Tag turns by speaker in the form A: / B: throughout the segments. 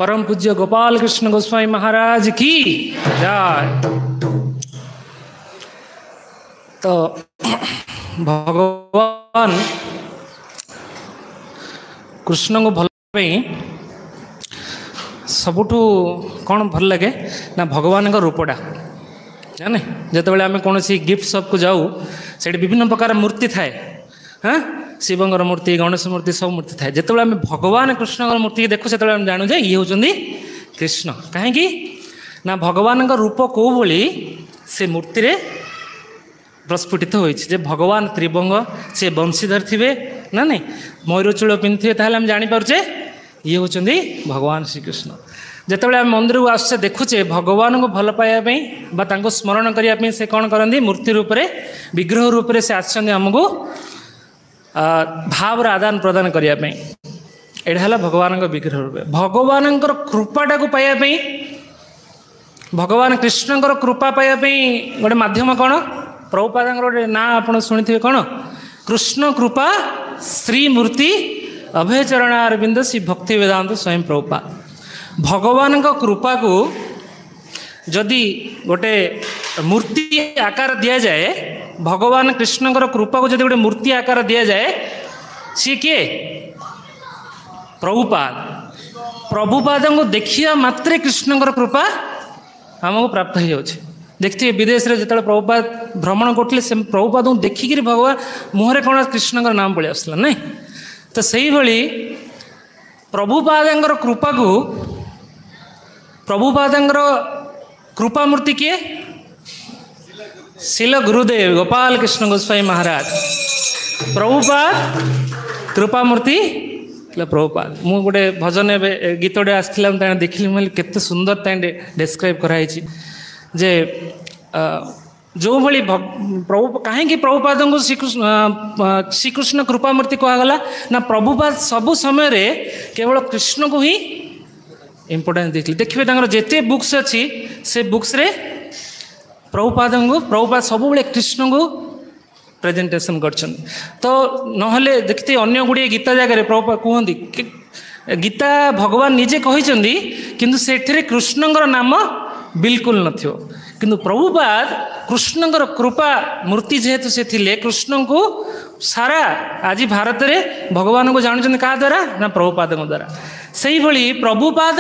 A: परम पूज्य गोपाल कृष्ण गोस्वामी महाराज की जय। तो भगवान कृष्ण को भल सबुठू कौन भल लगे ना भगवान का रूपटा जाने जो आम कौन गिफ्ट शॉप को जाऊ से विभिन्न प्रकार मूर्ति थाए हाँ शिवंर मूर्ति गणेश मूर्ति सब मूर्ति थाए जो आम भगवान कृष्ण मूर्ति देखु से जानू जे ये होती कृष्ण कहीं ना भगवान रूप कौ भली से मूर्ति रे प्रस्फुटित होइछि भगवान त्रिभंग से बंशीधर थे ना नहीं मयूरचूल पिंधे ताहले जापर ये होती भगवान श्रीकृष्ण जितेबाला आम मंदिर को आसे देखुचे भगवान को भल पाइबा स्मरण करने से कौन करती मूर्ति रूप से विग्रह रूप से आमको भाव आदान प्रदान करने यहाँ भगवान विग्रह रूप भगवान कृपाटा को पाइबा भगवान कृष्ण कृपा पाइबा गोटे मध्यम कौन प्रभुपाद गोटे ना आप शुणी कौन कृष्ण कृपा श्रीमूर्ति अभय चरणारविंद श्री भक्ति वेदांत स्वयं प्रभुपाद भगवान कृपा को जदि गोटे मूर्ति आकार दि जाए भगवान कृष्ण कृपा को जदि गोटे मूर्ति आकार दि जाए सी किए प्रभुपाद प्रभुपाद को देखिया मात्रे कृष्ण कृपा आमको प्राप्त हो जाए देखते विदेश में जो प्रभुपाद भ्रमण करते प्रभुपाद को देखिक भगवान मुहरे कौन कृष्ण नाम पलि आसला नहीं तो सही भली प्रभुपाद कृपा को प्रभुपाद कृपा मूर्ति किए शिल गुरुदेव गोपाल कृष्ण गोस्वामी महाराज प्रभुपाद कृपा मूर्ति प्रभुपाद मु गोटे भजन गीतटे आसला देखिली मैं केते सुंदर डेस्क्राइब कराई जे जो भली प्रभु कहीं प्रभुपाद को श्रीकृष्ण कृपा मूर्ति कहगला ना प्रभुपाद सबु समय रे केवल कृष्ण को ही इम्पोर्टेंस देखिए देखिए जिते बुक्स अच्छी से बुक्स रे प्रभुपाद सब कृष्ण को प्रेजेंटेशन कर तो नहले देखते अन्य गुड़िए गीता जगह प्रभुपाद कहते गीता भगवान निजे कहते किंतु से कृष्ण नाम बिल्कुल न किंतु प्रभुपाद कृष्ण कृपा मूर्ति जेहेतु से थिले कृष्ण को सारा आज भारत में भगवान को जानते क्या द्वारा ना प्रभुपाद द्वारा से भली प्रभुपाद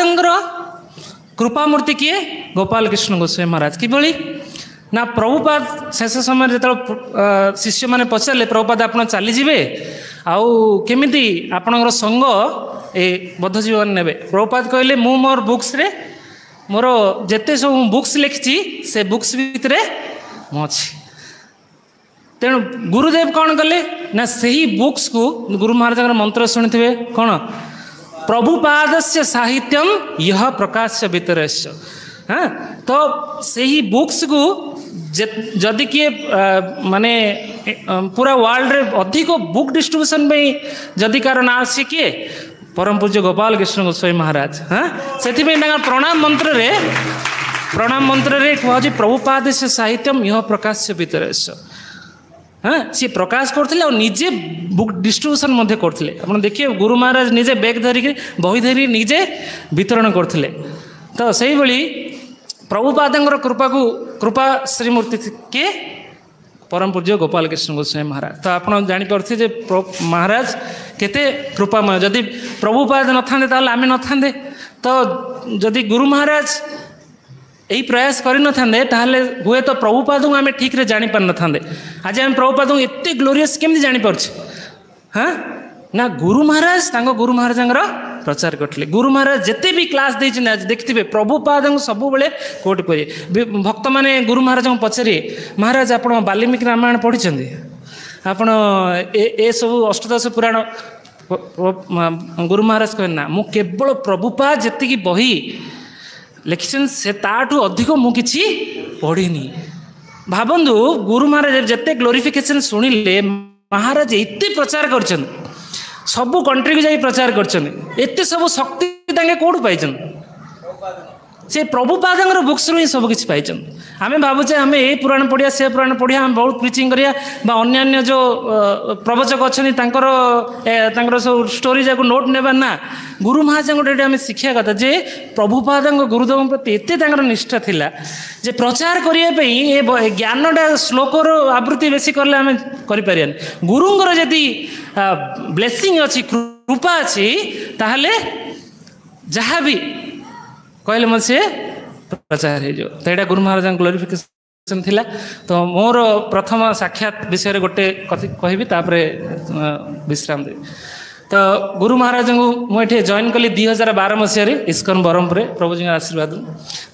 A: कृपा मूर्ति किए गोपाल कृष्ण गोस्वामी महाराज किभली ना प्रभुपाद शेष समय जो शिष्य मैंने पचारे प्रभुपाद आप चलीजे आउ केमिति आपणकर संग ए बद्ध जीवन ने प्रभुपाद कहले मु मोर बुक्स रे मोर जेते सब बुक्स लिखी से बुक्स भितर अच्छी तेणु गुरुदेव कौन कले ना सही बुक्स को गुरु महाराज मंत्र शुणी कौन प्रभुपाद से साहित्यम यह प्रकाश भितरस्य हाँ तो सही बुक्स को जदि किए माने पूरा वर्ल्ड रे अधिक बुक डिस्ट्रीब्यूशन में जदि कार ना आसी किए परम पूज्य गोपाल कृष्ण गोस्वामी महाराज हाँ से प्रणाम मंत्र रे कह प्रभुपाद से साहित्यम यह प्रकाश भितरस्य हाँ सी प्रकाश करते और निजे बुक डिस्ट्रीब्यूशन करते आप देखिए गुरु महाराज निजे बैग धरिक बही धरी निजे वितरण करते तो सही भली प्रभुपाद कृपा को कृपा श्रीमूर्ति के परम पूज्य गोपाल कृष्ण गोस्वामी महाराज तो आप जापे महाराज केते कृपामय जदि प्रभुपाद न था आम न था तो जदि गुरु महाराज यही प्रयास करते हुए तो प्रभुपाद को आम ठीक से जापर न था आज आम प्रभुपाद को एत ग्लोरीयस केमती जापर हाँ ना गुरु महाराज गुरु महाराज प्रचार करते गुरु महाराज जिते भी क्लास देते आज देखिए प्रभुपाद सब कोट करेंगे भक्त मैंने गुरु महाराज को पचारे महाराज आप वाल्मीकि रामायण पढ़ी आपण ए सब अष्टादश पुराण गुरु महाराज कहे ना मु केवल प्रभुपाद जी बही लिखिन से ताठू अधिक मुझे पढ़ी भावतु गुरु महाराज जिते ग्लोरिफिकेशन शुणिले महाराज एत प्रचार कर सबु कंट्री को जाई प्रचार कर सब शक्ति कौटू पाई से प्रभुपाद बुक्स रू ही सब किसी पाई आम भावुचे आम ये पुराण पढ़िया से पुराण पढ़िया आम बहुत प्रिचिंग करिया अन्य जो प्रवचक अच्छा सब स्टोरी जाक नोट ने ना गुरु महाराज आम शिक्षा कथा जे प्रभुपाद गुरुदेव प्रति एत निष्ठा थिला जे प्रचार करने ये ज्ञानटा श्लोकर आवृत्ति बेसी कले आम कर गुरुंर जदि ब्लेसिंग अच्छी कृपा अच्छी ताहले जहाँ भी कहले मत से प्रचार हो तो यहाँ गुरु महाराज ग्लोरिफिकेशन थिला। तो मोर प्रथम साक्षात विषय गोटे कहबी तापरे विश्राम दे। तो गुरु महाराज को मुझे जॉइन कली 2012 मसीह इस्कन ब्रह्मपुर प्रभुजी आशीर्वाद।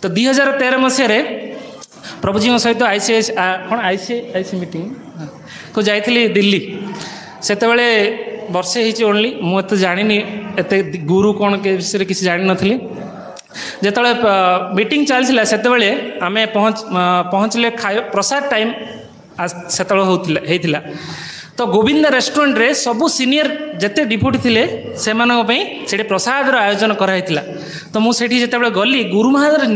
A: तो 2013 मसीह प्रभुजी सहित आईसीएस कौन आईसी मीटिंग को जाइली दिल्ली से वर्षे ही ओनली मुझे जानी एत गुरु कौन के विषय किसी जानी नी जिते मीटिंग चलता से आम पहुँचले प्रसाद टाइम से होता। तो गोविंद रेस्टोरेंट रे सबू सीनियर जिते डिप्यूटी थे से प्रसाद आयोजन कराई। तो मुझे जिते गली गुरु महाराज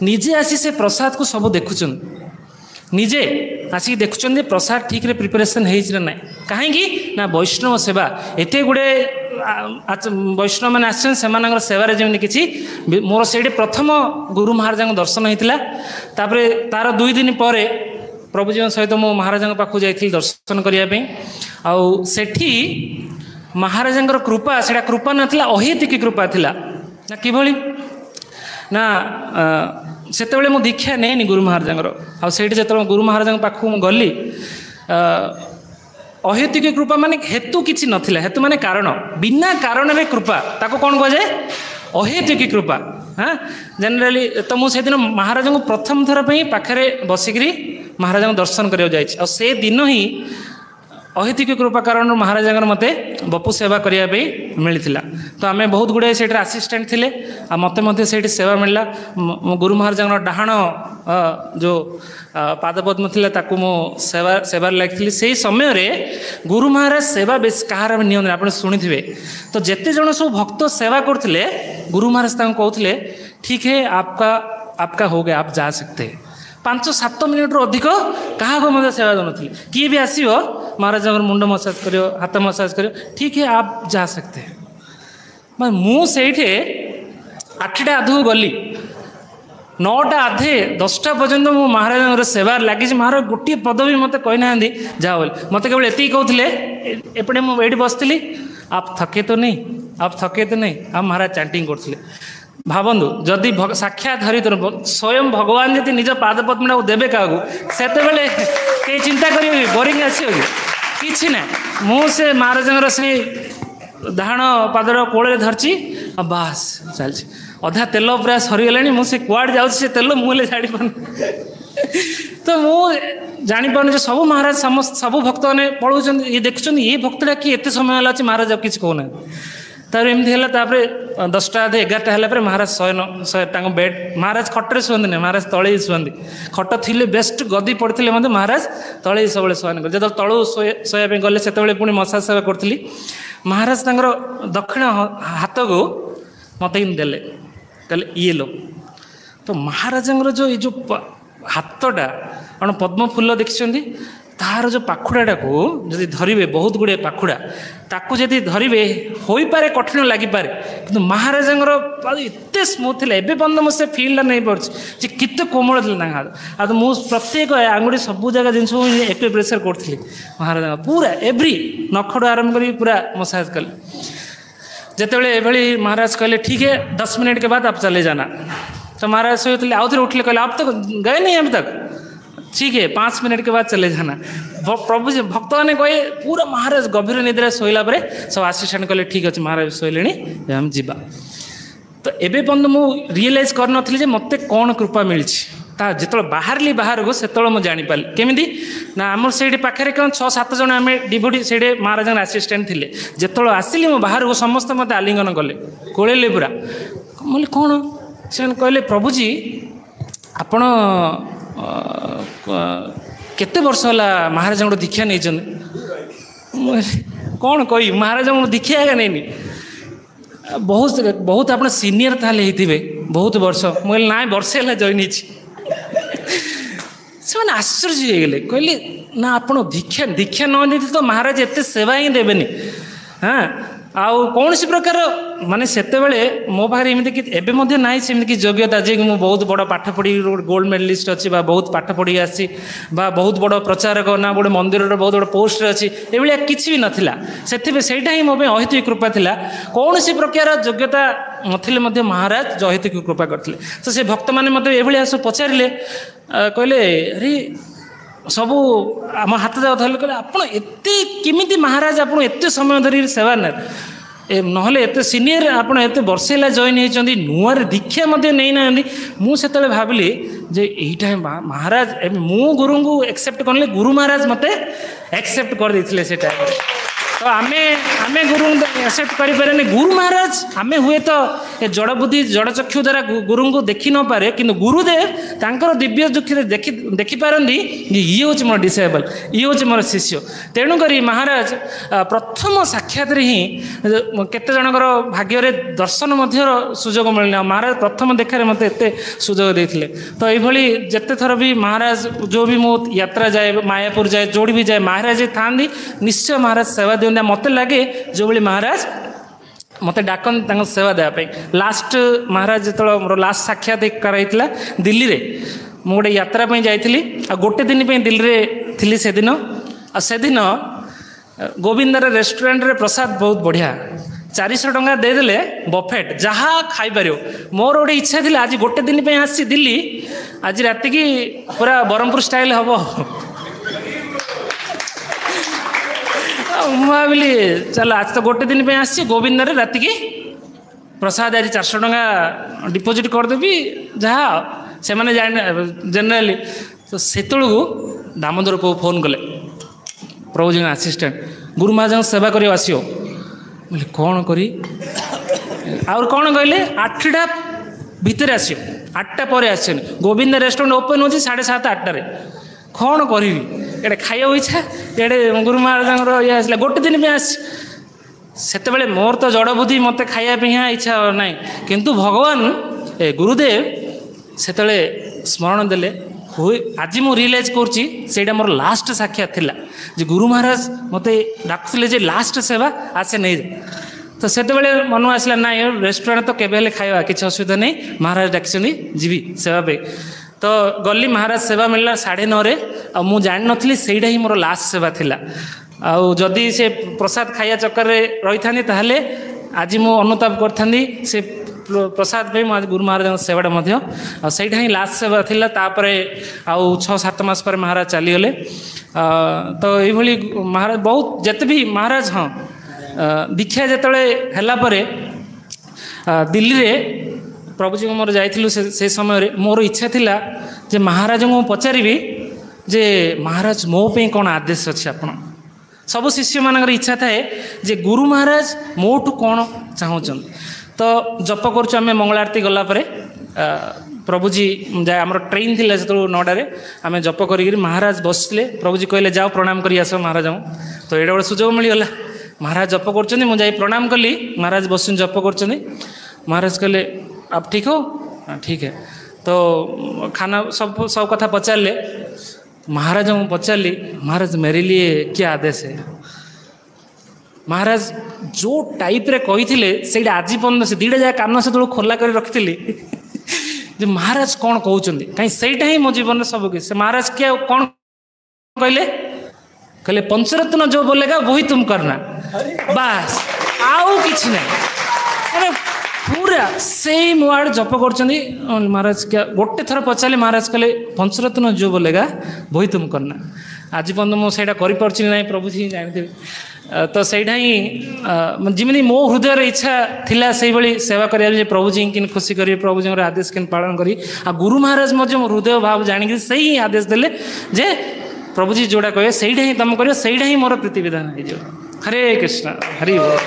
A: निजे आसी से प्रसाद को सब देखुं निजे आसिक देखुं प्रसाद ठीक रे प्रिपरेशन हो ना कहीं ना वैष्णव सेवा एत गुड़े वैष्णव मैंने आसान सेवार जमी किसी मोर से प्रथम गुरु महाराज दर्शन होता। तार 2 दिन पर प्रभुजी सहित मो महाराज पाखु जाइए दर्शन करने आठी महाराज कृपा से कृपा नाला अहेतुकी कृपा थिला ना किभली ना से मु दीक्षा नहीं गुरु महाराज आठ जो गुरु महाराज पाखु गली अहेतुकी कृपा माने हेतु किसी नथिला हेतु माने कारण बिना कारण रे कृपा ताको कौन कह जाए अहेतुकी कृपा। हाँ जनरली तो मुझे दिन महाराज को प्रथम थर पाखे बसिकी महाराज दर्शन करने जाइए से दिन ही अहेतुकी कृपा कारण महाराज मते बपु सेवा करने मिलता। तो आम बहुत गुड़े से आसीस्टाट थे मत से सेवा मिलला गुरु महाराज डाहाण जो पादपद्म थी मो सेवार लगी से समय रे गुरु महाराज सेवा बेस कहार नियम आप शुणी। तो जिते जन सब भक्त सेवा करते गुरु महाराज कहते ठीक है आपका हो गया आप जा सकते हैं 5-7 मिनट रू अधिक क्या मतलब सेवा दून किए भी आसो महाराज मुंड मसाज करो हाथ मसाज करो ठीक है आप जा सकते हैं। मुझे 8टा आधु गली 9टा आधे 10टा पर्यटन मो महाराज सेवार लगी महाराज गोटे पद भी मत कही ना जा बोल मत केवल एति कहते एपटे मुझे बसती आप थके तो नहीं आप महाराज चैंटिंग करते भावतु जदि साक्षात हरिधर स्वयं भगवान जी निज पादपद्म देवे क्या से कई चिंता करेंगे बोरिंग आसो कि ना मुझे महाराज से डाण पादर कोल धरची बास चलती अधा तेल पूरा सरीगला मुझे कुआड़ जाऊँ तेल मुझे छाड़ी पार तो मुझे जापार सब महाराज समस्त सब भक्त मैंने पढ़ाऊँ ये देखुं ये भक्तटा कि एत समय है महाराज अब किसी कहना तार एमती है 10टा 11टा है महाराज शयन बेड महाराज खटे शुअंती ना महाराज तले ही शुअंती खट थी बेस्ट गदी पड़ते मतलब महाराज तले ही सब शयन कर जो तलू शोया गले से पुणी मसाज सेवा करी महाराज दक्षिण हाथ को मत ही देले कहले ये लो। तो महाराज जो ये जो हाथटा कौन पद्म फूल देखिं तार जो पाखुड़ाटा को जदि धरवे बहुत गुड़े पाखुड़ा ताकू जदि धरवे हो पारे कठिन लगिपारे कि महाराज एत स्मूथ थे एवं बंद मुझे फिल्ड नहीं पड़े केत कोमल थे हाथ मुझे प्रत्येक आंगुड़ी सब जगह जिन एक प्रेसर करी महाराज पूरा एव्री नखड़ आरंभ कर पूरा मसाज कले जिते महाराज कहले ठीक है 10 मिनट के बाद आप चले जाना। तो महाराज सोते आउ थे उठले कहले आप तो गए नहीं अभी तक ठीक है 5 मिनट के बाद चले जाना। प्रभु जी भक्त मैंने कहे पूरा महाराज गभीर निद्रा शोला सब आसिस्टेंट कहले ठीक अच्छे महाराज शोले हम जीवा। तो एवं बंद मुझे रियलाइज कर नी मत कौन कृपा मिली जो बाहरली बाहर को से मुझे जापारि केमी ना आम से पाखे कौन 6-7 जन आम डिभोटी से महाराज आसिस्टेंट थे जो आसली मो बाहर को समस्त मत आलिंगन कले कोले पूरा बोले कौन से कहले प्रभुजी आपण केते वर्ष है महाराज दीक्षा नहीं कौन कही महाराज दीक्षा नहीं बहुत बहुत आप सीनियर ताले बहुत वर्ष मुझे ना वर्षे है जॉइन से मैंने आश्चर्य होगले कहले ना आपण दीक्षा दीक्षा न नहीं तो महाराज एत सेवा ही देवेनि हाँ आउ कौन सी प्रकार माने सेते बेले मो पाखे एमती कि एबे ना सेमती योग्यता जे कि बहुत बड़ पाठ पढ़ी गोल्ड मेडलिस्ट अच्छी बहुत पाठ पढ़ी आसी बहुत बड़ प्रचारक ना गोटे मंदिर बहुत बड़ पोस्ट अच्छी ये किसी भी नाला से ही मो अहेतुक कृपा थिला कौन सी प्रकार योग्यता नथिले महाराज जो अहेतुक कृपा करते तो से भक्त मैंने ये सब पचारे कहले अरे सबू आम हाथ जाओ कहले आप केमी महाराज आप एत समय धरी सेवा ना नहले एत सीनियर आप एत वर्षे जॉइन होती नुआ दीक्षा नहीं ना मुझे भाविली जे यहीटा महाराज मु गुरु को एक्सेप्ट करले गुरु महाराज मते एक्सेप्ट कर देथिले से टाइम तो आमे गुरु एक्सेप्ट करें गुरु महाराज आमे हुए तो जड़ बुद्धि जड़ चक्षु द्वारा गुरु को देखी न पारे किंतु गुरुदेव तांकर दिव्य चक्षु देखी पारती ये हूँ मोर डिसेबल ये हूँ मोर शिष्य तेणुक महाराज प्रथम साक्षात ही केते जनकर भाग्य दर्शन सुजोग मिलना महाराज प्रथम देखार मत एत सुजोग देते तो ये जिते थर भी महाराज जो भी मो यात्रा जाए मायापुर जाए जोड़ी भी जाए महाराज था निश्चय महाराज सेवा दिखा मत लगे जो भाई महाराज मत डाकन सेवा देवाई लास्ट महाराज जो मोर लास्ट साक्षात कराई दिल्ली रे मु गोटे यात्रा जाइली आ गोटे दिन दिल्ली रे थी से दिन गोविंदर रेस्टोरेंट रे प्रसाद बहुत बढ़िया 400 टंका देदेले बफेट जहाँ खाईपर मोर गोटे इच्छा थी आज गोटे दिन आसी दिल्ली आज राति की पूरा ब्रह्मपुर स्टाइल हम भाविली चल आज तो गोटे दिन आसी गोविंदर राति की प्रसाद आज 400 टंका डिपोजिट करदेवी जहाँ से मैंने जेनेराली तो से दामोदर बाबू फोन कले प्रभु जी आसिस्टेंट गुरु महाराज सेवा कर आसो बोले कौन करी और कौन कहले 8टा भितर आसो 8टा पर आस गोविंद रेस्टोरेंट ओपन हो 7:30 8टारे कौन करी ये खाइबा इच्छा ये गुरु महाराज ये आसला गोटे दिन में आस से मोर तो जड़ बुद्धि मत खाया इच्छा ना किंतु भगवान गुरुदेव से स्मरण देले आज मु रियलाइज कर मोर लास्ट साक्षात थिला जे गुरु महाराज मत डाकुले जे लास्ट सेवा आसे नहीं तो से मन आसला ना रेस्टोरेंट तो केबे खाଇବା किसी असुविधा नहीं महाराज डाकि जीवी सेवा पे तो गली महाराज सेवा मिलला 9:30 आ मु जान नथली सेटा ही मोर लास्ट सेवा थिला आउ जदि से प्रसाद खाया चक्कर रही था ताहले आज मु अनुताप करथांदी से प्रसाद पे आज गुरु महाराज सेवाटा सहीटा ही लास्ट सेवा थिला तापरे आउ 6-7 मास पर महाराज चलीगले तो ये महाराज बहुत जिते भी महाराज हाँ दीक्षा जिते है दिल्ली रे प्रभु जी मोर जाइलु से समय मोर इच्छा थिला जे महाराज को पचारि जे महाराज मो पे कौन आदेश अच्छे आप सब शिष्य मान इच्छा थाए जे गुरु महाराज मोठू कौन चाहूँ तो जप कर मंगल आरती गलापर प्रभु जी जाए आम ट्रेन थी जो 9टार आम जप कर महाराज बसले प्रभु जी कहले जाओ प्रणाम कर आस महाराज तो ये गोटे सुजोग मिलगला महाराज जप कर मुझे प्रणाम कली महाराज बस जप कर महाराज कहले आप ठीक हो ठीक है तो खाना सब कथा पचारे महाराज को पचारि महाराज मेरे लिए क्या आदेश है महाराज जो टाइप रे कही से आज पर्यटन से 2टा जाए कान से खोला कर रखी जे महाराज कौन कहते कहीं सहीटा ही मो जीवन में सब किसी महाराज क्या कौन कहले कहले पंचरत्न जो बोलेगा वही तुम करना बस आउ किसी नहीं पूरा सेम वर्ड जप कर महाराज क्या गोटे थर पचारे महाराज कहले पंचरत्न जो बोलेगा वही तुम करना आज पर्यटन मुझे कर ना प्रभु जी जानते तो सहीटा ही जमी मो हृदय इच्छा थिला से भाई सेवा करिया प्रभु जी कि खुशी करेंगे प्रभु जी आदेश कि पालन करी आ गुरु महाराज मो हृदय भाव जाणी से ही आदेश देले जे प्रभु जी जोड़ा कहे सहीटा ही तुम कर सहीटा ही मोर प्रीतिविधान हो हरे कृष्ण हरि बोल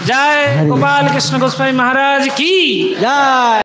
A: जय गोपाल कृष्ण गोस्वामी महाराज की जय।